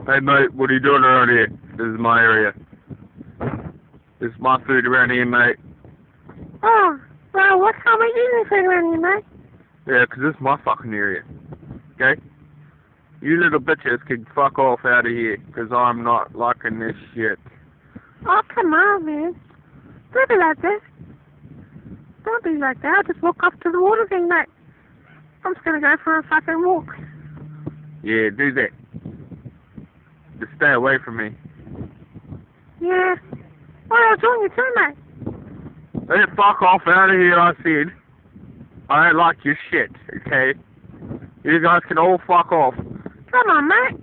Hey mate, what are you doing around here? This is my area. This is my food around here, mate. Oh, well, what time are you doing around here, mate? Yeah, 'cause this is my fucking area. Okay? You little bitches can fuck off out of here, 'cause I'm not liking this shit. Oh, come on, man. Don't be like that. Don't be like that. I'll just walk up to the water thing, mate. I'm just gonna go for a fucking walk. Yeah, do that. Just stay away from me. Yeah. Well, I'll join you too, mate. Hey, fuck off out of here, I said. I don't like your shit, okay? You guys can all fuck off. Come on, mate.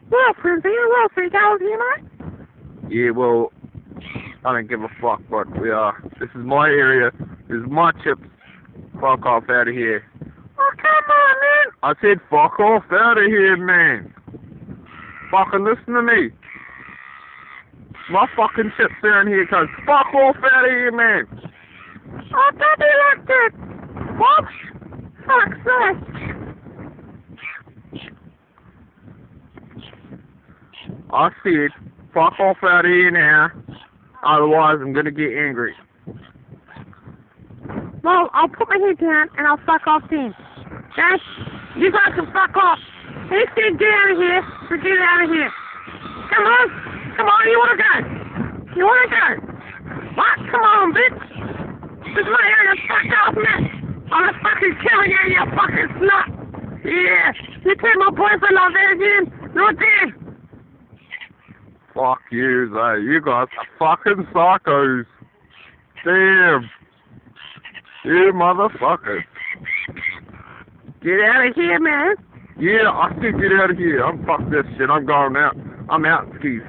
We're all friends here. We're all Seagulls here, mate. Yeah, well, I don't give a fuck what we are. This is my area. This is my chips. Fuck off out of here. Oh, come on, man. I said fuck off out of here, man. Fucking listen to me. My fucking chips down here, cuz fuck off out of here, man. Oh, don't be like that. What? Fuck's sake. I said fuck off out of here now. Otherwise, I'm gonna get angry. Well, I'll put my head down and I'll fuck off then. Okay? You guys can fuck off. He said get out of here, so get out of here. Come on. Come on, you wanna go? You wanna go? What? Come on, bitch. This is my area, fuck off, man. I'm gonna fucking kill you, you fucking slut. Yeah. You take my boyfriend off there again. You're dead. Fuck you, though. You guys are fucking psychos. Damn. You motherfuckers. Get out of here, man. Yeah, I said get out of here. I'm fuck this shit. I'm going out. I'm out, skis.